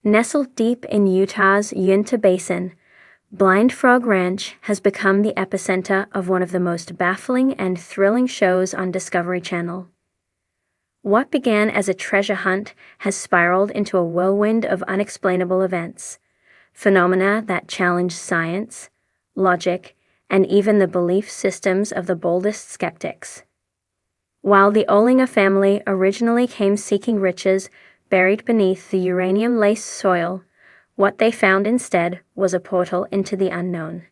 Nestled deep in Utah's Uinta Basin, Blind Frog Ranch has become the epicenter of one of the most baffling and thrilling shows on Discovery Channel. What began as a treasure hunt has spiraled into a whirlwind of unexplainable events, phenomena that challenge science, logic, and even the belief systems of the boldest skeptics. While the Olinger family originally came seeking riches buried beneath the uranium-laced soil, what they found instead was a portal into the unknown.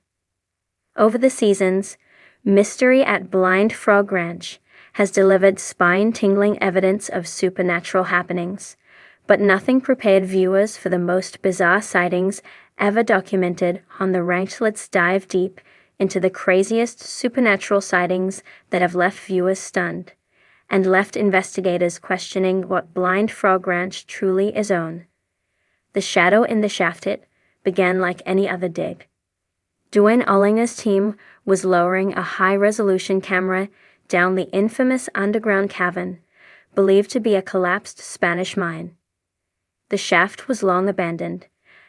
Over the seasons, Mystery at Blind Frog Ranch has delivered spine-tingling evidence of supernatural happenings, but nothing prepared viewers for the most bizarre sightings ever documented on the ranch. Let's dive deep into the craziest supernatural sightings that have left viewers stunned, and left investigators questioning what Blind Frog Ranch truly is on. The shadow in the shaft hit began like any other dig. Dwayne Ollinger's team was lowering a high-resolution camera down the infamous underground cavern, believed to be a collapsed Spanish mine. The shaft was long abandoned,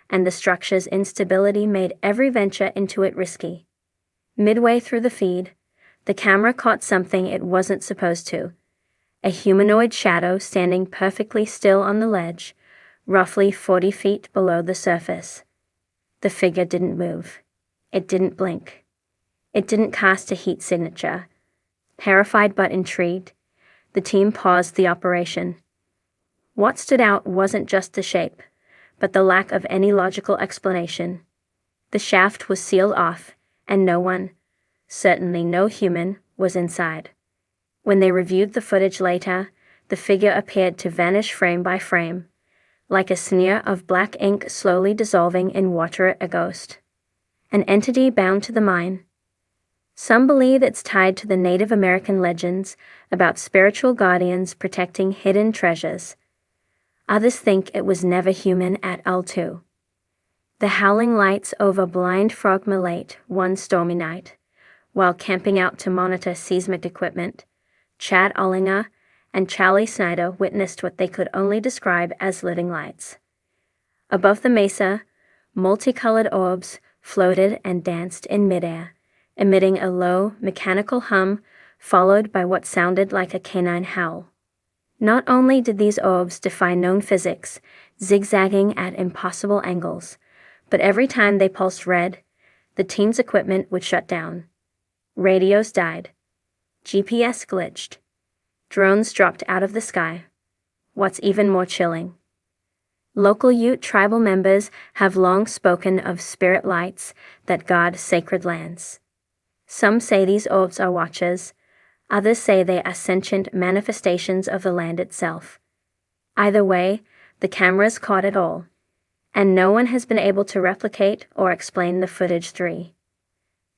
and the structure's instability made every venture into it risky. Midway through the feed, the camera caught something it wasn't supposed to: a humanoid shadow standing perfectly still on the ledge, roughly 40 feet below the surface. The figure didn't move. It didn't blink. It didn't cast a heat signature. Terrified but intrigued, the team paused the operation. What stood out wasn't just the shape, but the lack of any logical explanation. The shaft was sealed off, and no one, certainly no human, was inside. When they reviewed the footage later, the figure appeared to vanish frame by frame, like a smear of black ink slowly dissolving in water. A ghost. An entity bound to the mine. Some believe it's tied to the Native American legends about spiritual guardians protecting hidden treasures. Others think it was never human at all too. The howling lights over Blind Frog late one stormy night, while camping out to monitor seismic equipment, Chad Ollinger and Charlie Snyder witnessed what they could only describe as living lights. Above the mesa, multicolored orbs floated and danced in midair, emitting a low, mechanical hum followed by what sounded like a canine howl. Not only did these orbs defy known physics, zigzagging at impossible angles, but every time they pulsed red, the team's equipment would shut down. Radios died. GPS glitched. Drones dropped out of the sky. What's even more chilling: local Ute tribal members have long spoken of spirit lights that guard sacred lands. Some say these orbs are watchers, others say they are sentient manifestations of the land itself. Either way, the cameras caught it all, and no one has been able to replicate or explain the footage.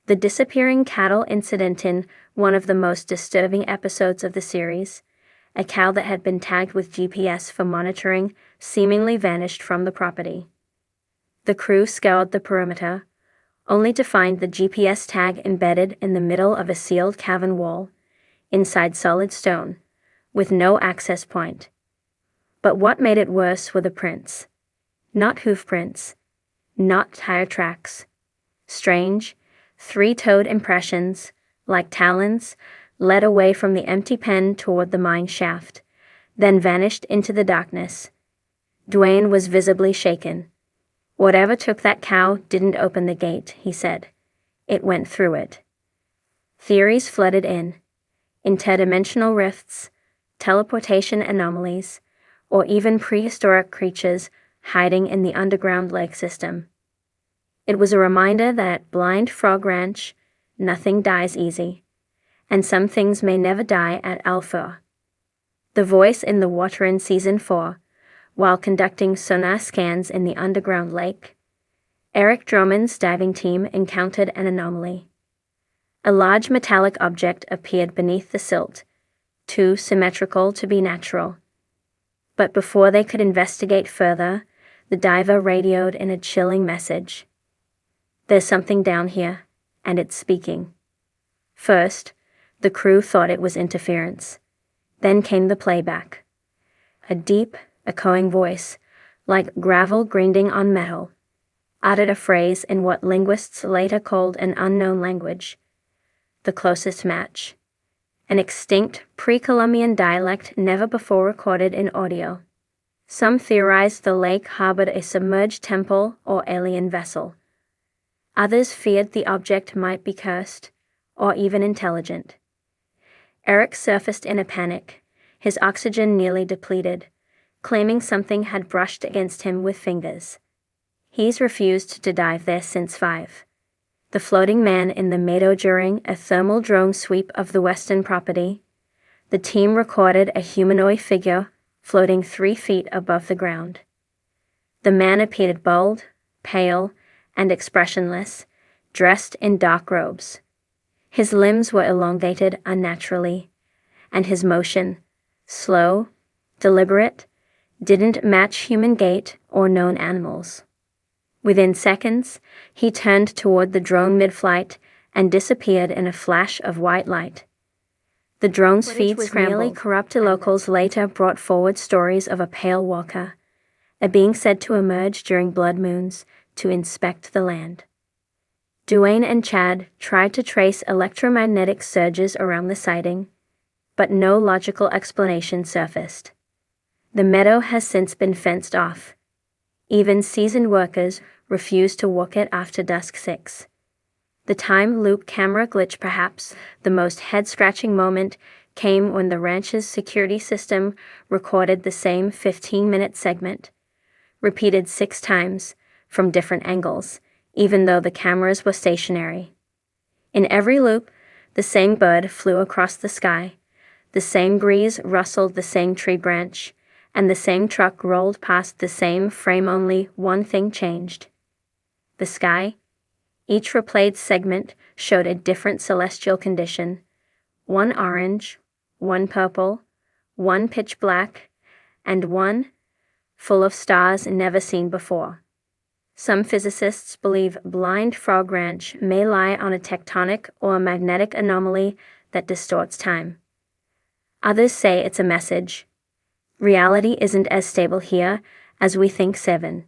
The disappearing cattle incident. In one of the most disturbing episodes of the series, a cow that had been tagged with GPS for monitoring seemingly vanished from the property. The crew scoured the perimeter, only to find the GPS tag embedded in the middle of a sealed cavern wall, inside solid stone, with no access point. But what made it worse were the prints. Not hoof prints, not tire tracks. Strange, three-toed impressions, like talons, led away from the empty pen toward the mine shaft, then vanished into the darkness. Dwayne was visibly shaken. "Whatever took that cow didn't open the gate," he said. "It went through it." Theories flooded in: interdimensional rifts, teleportation anomalies, or even prehistoric creatures hiding in the underground lake system. It was a reminder that at Blind Frog Ranch, nothing dies easy, and some things may never die at Alpha. The voice in the water in Season 4, while conducting sonar scans in the underground lake, Eric Drummond's diving team encountered an anomaly. A large metallic object appeared beneath the silt, too symmetrical to be natural. But before they could investigate further, the diver radioed in a chilling message. "There's something down here, and it's speaking." First, the crew thought it was interference. Then came the playback. A deep, echoing voice, like gravel grinding on metal, uttered a phrase in what linguists later called an unknown language, the closest match, an extinct pre-Columbian dialect never before recorded in audio. Some theorized the lake harbored a submerged temple or alien vessel. Others feared the object might be cursed, or even intelligent. Eric surfaced in a panic, his oxygen nearly depleted, claiming something had brushed against him with fingers. He's refused to dive there since 5. The floating man in the meadow during a thermal drone sweep of the western property. The team recorded a humanoid figure floating 3 feet above the ground. The man appeared bald, pale, and expressionless, dressed in dark robes. His limbs were elongated unnaturally, and his motion, slow, deliberate, didn't match human gait or known animals. Within seconds, he turned toward the drone mid-flight and disappeared in a flash of white light. The drone's feed scrambled. Corrupt locals later brought forward stories of a pale walker, a being said to emerge during blood moons to inspect the land. Duane and Chad tried to trace electromagnetic surges around the sighting, but no logical explanation surfaced. The meadow has since been fenced off. Even seasoned workers refuse to walk it after dusk 6. The time loop camera glitch, perhaps the most head-scratching moment, came when the ranch's security system recorded the same 15-minute segment, repeated 6 times, from different angles, even though the cameras were stationary. In every loop, the same bird flew across the sky, the same breeze rustled the same tree branch, and the same truck rolled past the same frame. Only one thing changed. The sky. Each replayed segment showed a different celestial condition, one orange, one purple, one pitch black, and one full of stars never seen before. Some physicists believe Blind Frog Ranch may lie on a tectonic or magnetic anomaly that distorts time. Others say it's a message. Reality isn't as stable here as we think. 7.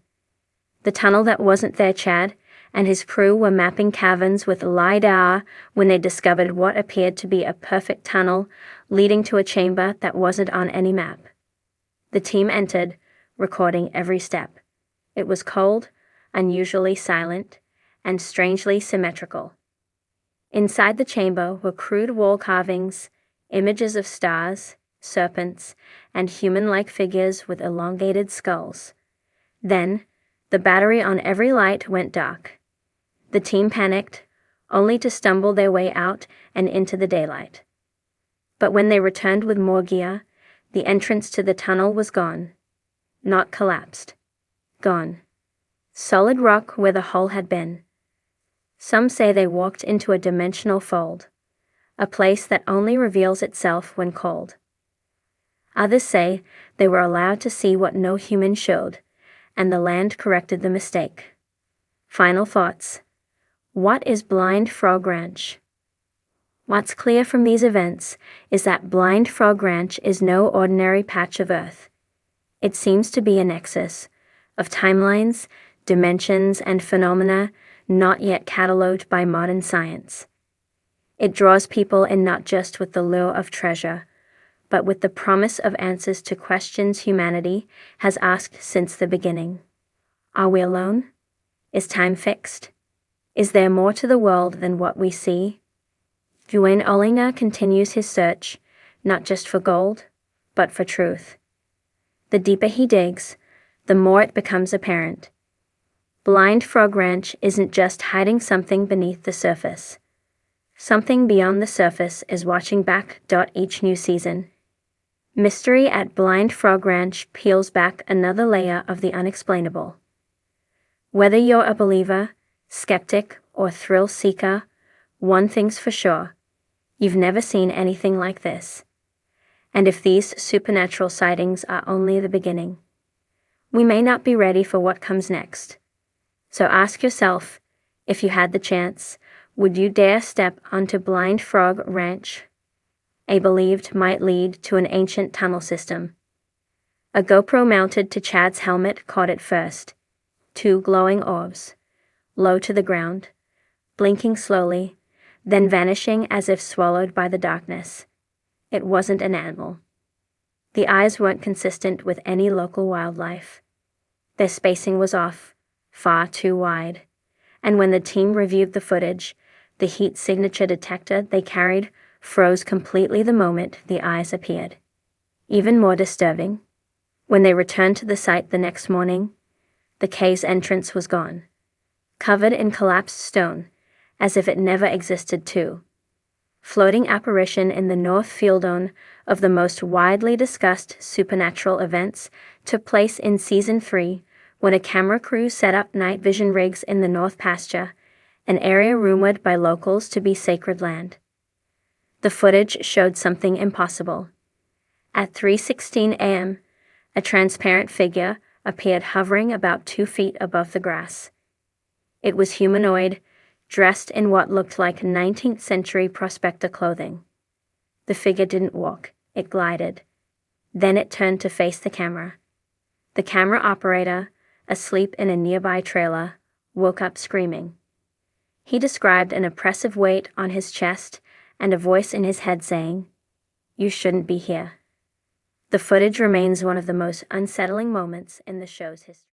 The tunnel that wasn't there. Chad and his crew were mapping caverns with LiDAR when they discovered what appeared to be a perfect tunnel leading to a chamber that wasn't on any map. The team entered, recording every step. It was cold, unusually silent, and strangely symmetrical. Inside the chamber were crude wall carvings, images of stars, serpents, and human-like figures with elongated skulls. Then, the battery on every light went dark. The team panicked, only to stumble their way out and into the daylight. But when they returned with more gear, the entrance to the tunnel was gone. Not collapsed. Gone. Solid rock where the hole had been. Some say they walked into a dimensional fold, a place that only reveals itself when called. Others say they were allowed to see what no human showed, and the land corrected the mistake. Final thoughts. What is Blind Frog Ranch? What's clear from these events is that Blind Frog Ranch is no ordinary patch of earth. It seems to be a nexus of timelines, dimensions, and phenomena not yet catalogued by modern science. It draws people in not just with the lure of treasure, but with the promise of answers to questions humanity has asked since the beginning. Are we alone? Is time fixed? Is there more to the world than what we see? Duane Ollinger continues his search, not just for gold, but for truth. The deeper he digs, the more it becomes apparent. Blind Frog Ranch isn't just hiding something beneath the surface. Something beyond the surface is watching back. Each new season. Mystery at Blind Frog Ranch peels back another layer of the unexplainable. Whether you're a believer, skeptic, or thrill seeker, one thing's for sure. You've never seen anything like this. And if these supernatural sightings are only the beginning, we may not be ready for what comes next. So ask yourself, if you had the chance, would you dare step onto Blind Frog Ranch? A believed might lead to an ancient tunnel system. A GoPro mounted to Chad's helmet caught it first. 2 glowing orbs, low to the ground, blinking slowly, then vanishing as if swallowed by the darkness. It wasn't an animal. The eyes weren't consistent with any local wildlife. Their spacing was off, far too wide. And when the team reviewed the footage, the heat signature detector they carried froze completely the moment the eyes appeared. Even more disturbing, when they returned to the site the next morning, the cave's entrance was gone, covered in collapsed stone, as if it never existed too. Floating apparition in the North Fieldone of the most widely discussed supernatural events took place in Season 3, when a camera crew set up night vision rigs in the North Pasture, an area rumored by locals to be sacred land. The footage showed something impossible. At 3:16 a.m., a transparent figure appeared hovering about 2 feet above the grass. It was humanoid, dressed in what looked like 19th century prospector clothing. The figure didn't walk, it glided. Then it turned to face the camera. The camera operator, asleep in a nearby trailer, woke up screaming. He described an oppressive weight on his chest and a voice in his head saying, "You shouldn't be here." The footage remains one of the most unsettling moments in the show's history.